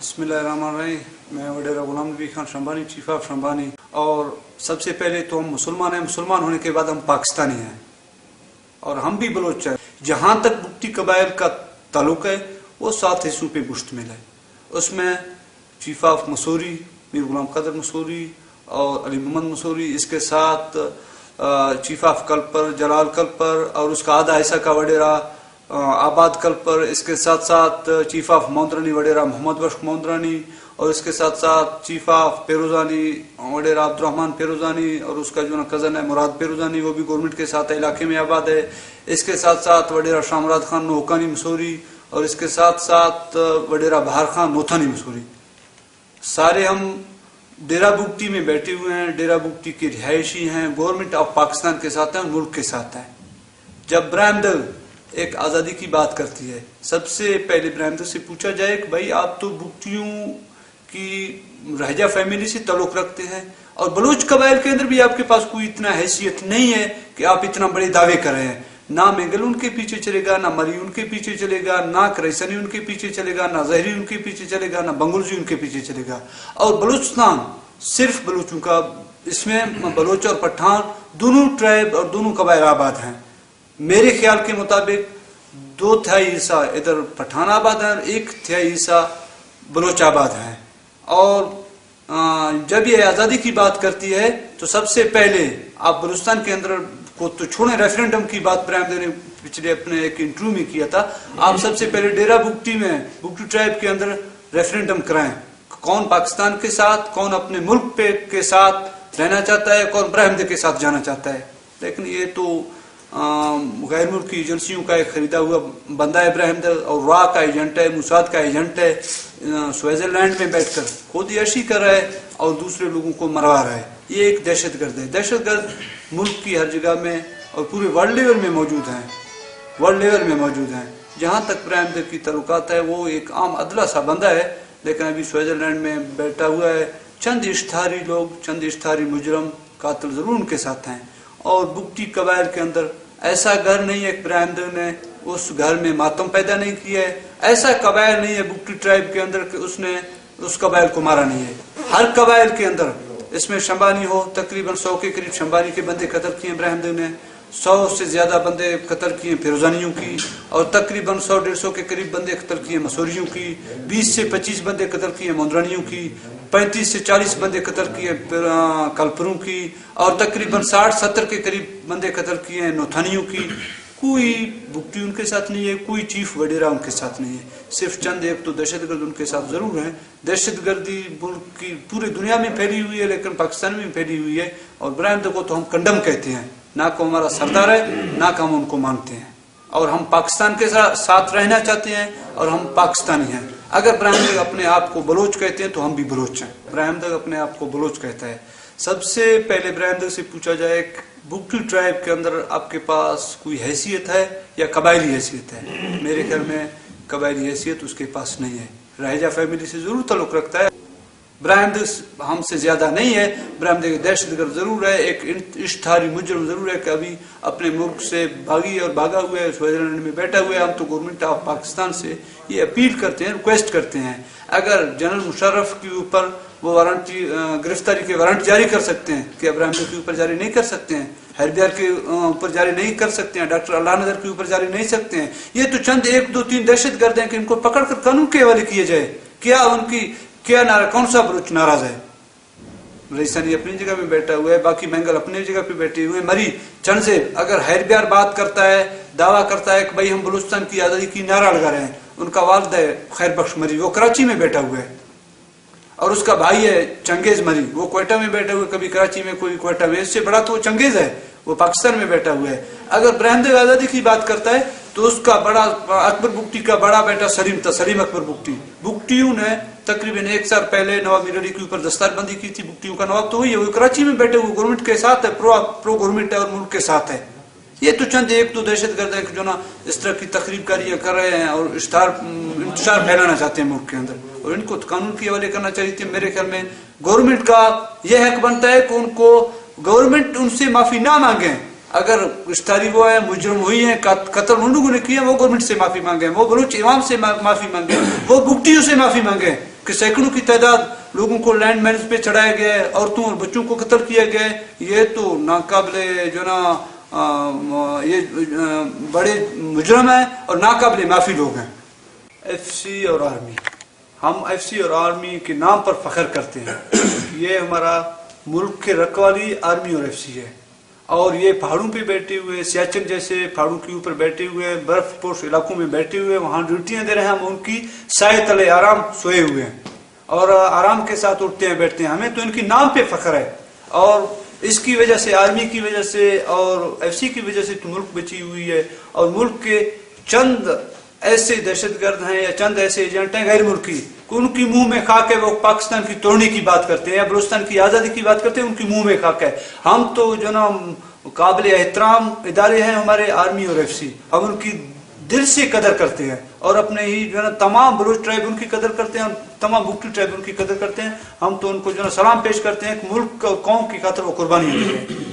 बिस्मिल्लाहिर्रहमानिर्रहीम। मैं वडेरा Ghulam Nabi Khan शंबानी, chief of शंबानी। और सबसे पहले तो हम मुसलमान हैं, मुसलमान होने के बाद हम पाकिस्तानी हैं और हम भी बलोच हैं। जहाँ तक बुगटी कबाइल का ताल्लुक है वो 7 हिस्सों पे मुश्तमिल है। उसमें चीफ ऑफ मसूरी मीर गुलाम कदर मसूरी और अली मोहम्मद मसूरी, इसके साथ चीफ ऑफ कलपर जलाल कलपर और उसका आधा हिस्सा का वडेरा आबाद कलपर, इसके साथ साथ चीफ ऑफ मौदरानी वडेरा मोहम्मद बख्श मौदरानी और इसके साथ साथ चीफ ऑफ पेरोजानी वडेरा अब्दुर्रहमान पेरोजानी और उसका जो ना कज़न है मुराद पेरोजानी, वो भी गवर्नमेंट के साथ इलाके में आबाद है। इसके साथ साथ वडेरा शामराद खान नोहकानी मसूरी और इसके साथ साथ वडेरा बहार खान नोथानी मसूरी। सारे हम डेरा बुगटी में बैठे हुए हैं, डेरा बुगटी के रिहायशी हैं, गवर्नमेंट ऑफ पाकिस्तान के साथ हैं, मुल्क के साथ हैं। जब ब्राह्मण एक आज़ादी की बात करती है, सबसे पहले ब्राह्मण से पूछा जाए कि भाई आप तो बुगटियों की रहजा फैमिली से ताल्लुक रखते हैं और बलूच कबाइल के अंदर भी आपके पास कोई इतना हैसियत नहीं है कि आप इतना बड़े दावे कर रहे हैं। ना मेंगल उनके पीछे चलेगा, ना मरी उनके पीछे चलेगा, ना करैसनी उनके पीछे चलेगा, ना जहरी उनके पीछे चलेगा, ना बंगुलजी उनके पीछे चलेगा। और बलूचिस्तान सिर्फ बलूचों का, इसमें बलोच और पठान दोनों ट्राइब और दोनों कबाइल आबाद हैं। मेरे ख्याल के मुताबिक 2/3 हिस्सा इधर पठान आबाद है और 1/3 हिस्सा बलोच आबाद है। और जब ये आज़ादी की बात करती है तो सबसे पहले आप बलूचिस्तान के अंदर को तो छोड़े, रेफरेंडम की बात ब्राह्मण ने पिछले अपने एक इंटरव्यू में किया था। आप सबसे पहले डेरा बुगटी में बुगटी ट्राइब के अंदर रेफरेंडम कराएं, कौन पाकिस्तान के साथ, कौन अपने मुल्क पे के साथ रहना चाहता है, कौन ब्राह्मण के साथ जाना चाहता है। लेकिन ये तो गैर मुल्की एजेंसियों का एक खरीदा हुआ बंदा है ब्राह्मण, और रा का एजेंट है, मुसाद का एजेंट है, स्विट्जरलैंड में बैठकर खुद याशी कर रहा है और दूसरे लोगों को मरवा रहा है। ये एक दहशतगर्द है। दहशतगर्द मुल्क की हर जगह में और पूरे वर्ल्ड लेवल में मौजूद हैं, वर्ल्ड लेवल में मौजूद हैं। जहाँ तक ब्राह्मण की तल्लुकात है वो एक आम अदला सा बंदा है, लेकिन अभी स्विट्जरलैंड में बैठा हुआ है। चंद इश्तहारी लोग, चंद इश्तहारी मुजरम कातिल जरूर उनके साथ हैं। और बुगटी कबाइल के अंदर ऐसा घर नहीं है ब्राह्मण ने उस घर में मातम पैदा नहीं किया है। ऐसा कबाइल नहीं है बुगटी ट्राइब के अंदर कि उसने उस कबाइल को मारा नहीं है। हर कबाइल के अंदर, इसमें शंबानी हो, तकरीबन 100 के करीब शंबानी के बंदे कत्ल किए ब्राह्मण ने, 100 से ज्यादा बंदे कत्ल किए फिरोजानियों की, और तकरीबन 100-150 के करीब बंदे कत्ल किए मसूरियों की, 20 से 25 बंदे कत्ल किए मौदरानियों की, 35 से 40 बंदे कत्ल किए कलपरों की, और तकरीबन 60-70 के करीब बंदे कत्ल किए नोथानियों की। कोई बुगटी उनके साथ नहीं है, कोई चीफ वडेरा उनके साथ नहीं है। सिर्फ चंद एक तो दहशतगर्द उनके साथ जरूर हैं। दहशतगर्दी मुल्क की पूरी दुनिया में फैली हुई है, लेकिन पाकिस्तान में फैली हुई है। और ब्राह्मण को तो हम कंडम कहते हैं, ना को हमारा सरदार है, ना को हम उनको मानते हैं। और हम पाकिस्तान के साथ रहना चाहते हैं और हम पाकिस्तानी हैं। अगर ब्राह्मण अपने आप को बलोच कहते हैं तो हम भी बलोच हैं। ब्राह्मण अपने आप को बलोच कहता है। सबसे पहले ब्राह्मण से पूछा जाए बुगटी ट्राइब के अंदर आपके पास कोई हैसियत है या कबायली हैसियत है? मेरे ख्याल में कबायली हैसियत उसके पास नहीं है। रहजा फैमिली से जरूर ताल्लुक रखता है, ब्राह्मण हमसे ज्यादा नहीं है। ब्राह्मण दहशतगर्द जरूर है, एक इश्तहारी मुजरम जरूर है कि अभी अपने मुल्क से भागी और भागा हुआ है, स्विट्जरलैंड में बैठा हुआ है। हम तो गवर्नमेंट ऑफ पाकिस्तान से ये अपील करते हैं, रिक्वेस्ट करते हैं, अगर जनरल मुशर्रफ के ऊपर वो वारंट गिरफ्तारी के वारंट जारी कर सकते हैं, कि ब्राह्मण के ऊपर जारी नहीं कर सकते हैं, हैदर के ऊपर जारी नहीं कर सकते हैं, डॉक्टर अल्लाह नजर के ऊपर जारी नहीं सकते हैं। ये तो चंद 1-2-3 दहशतगर्द हैं कि इनको पकड़कर कानून के हवाले किए जाए। क्या उनकी क्या नारा, कौन सा बलूच नाराज है? रईसानी अपनी जगह पे बैठा हुआ है, बाकी मेंगल अपनी जगह पे बैठे हुए हैं। मरी चंदे अगर हैदर बात करता है, दावा करता है कि भाई हम बलूचिस्तान की आजादी की नारा लगा रहे हैं, उनका वालिद है खैर बख्श मरी, वो कराची में बैठा हुआ है, और उसका भाई है चंगेज मरी, वो क्वेटा में बैठा हुआ है, कभी कराची में कोई क्वेटा में। इससे बड़ा तो वो चंगेज है, वो पाकिस्तान में बैठा हुआ है। अगर ब्राह्मण आजादी की बात करता है तो उसका बड़ा अकबर बुगटी का बड़ा बेटा सलीम था, सलीम अकबर बुगटी। बुगटियों ने तकरीबन 1 साल पहले नवाब मीर अली के ऊपर दस्तारबंदी की थी। बुगटियों का नवाब तो वही है, वो कराची में बैठे हुए गवर्नमेंट के साथ है, प्रो गवर्नमेंट है और मुल्क के साथ है। ये तो चंद 1-2 दहशतगर्द है जो ना इस तरह की तकरीब कारियां कर रहे हैं और इंतशार फैलाना चाहते हैं मुल्क के अंदर, और इनको तो कानून के हवाले करना चाहिए थी। मेरे ख्याल में गवर्नमेंट का यह हक बनता है कि उनको गवर्नमेंट उनसे माफी ना मांगे। अगर इश्तारी वो है, मुजरम हुई है, कत्ल उन लोगों ने किया, वो गवर्नमेंट से माफी मांगे, वो बलूच इमाम से माफी मांगे, वो बुगटियों से माफी मांगे। کہ سینکڑوں کی تعداد لوگوں کو لینڈ مائنز پہ چڑھایا گیا ہے, عورتوں اور بچوں کو قتل کیا گیا ہے, یہ تو ناقابل جو نا یہ بڑے مجرم ہیں اور ناقابل معافی لوگ ہیں. ایف سی اور آرمی, ہم ایف سی اور آرمی کے نام پر فخر کرتے ہیں. یہ ہمارا ملک کے رکھوالی آرمی اور ایف سی ہے, اور یہ پہاڑوں پہ بیٹھے ہوئے, سیاچن جیسے پہاڑوں کے اوپر بیٹھے ہوئے, برف پوش علاقوں میں بیٹھے ہوئے وہاں ڈیوٹیاں دے رہے ہیں. ہم ان کی سائے تلے آرام سوئے ہوئے ہیں اور آرام کے ساتھ اٹھتے ہیں بیٹھتے ہیں. ہمیں تو ان کے نام پہ فخر ہے, اور اس کی وجہ سے, آرمی کی وجہ سے اور ایف سی کی وجہ سے تو ملک بچی ہوئی ہے. اور ملک کے چند ایسے دہشت گرد ہیں یا چند ایسے ایجنٹ ہیں غیر ملکی, ان کی منہ میں خاک ہے, وہ پاکستان کی توڑنے کی بات کرتے ہیں یا بلوچستان کی آزادی کی بات کرتے ہیں, ان کی منہ میں خاک ہے. ہم تو جو نا قابل احترام ادارے ہیں ہمارے آرمی اور ایف سی, ہم ان کی دل سے قدر کرتے ہیں, اور اپنے ہی جو ہے نا تمام بلوچ ٹرائب ان کی قدر کرتے ہیں, تمام بگٹی ٹرائب ان کی قدر کرتے ہیں. ہم تو ان کو جو ہے نا سلام پیش کرتے ہیں کہ ملک قوم کی خاطر وہ قربانیاں دے رہے ہیں.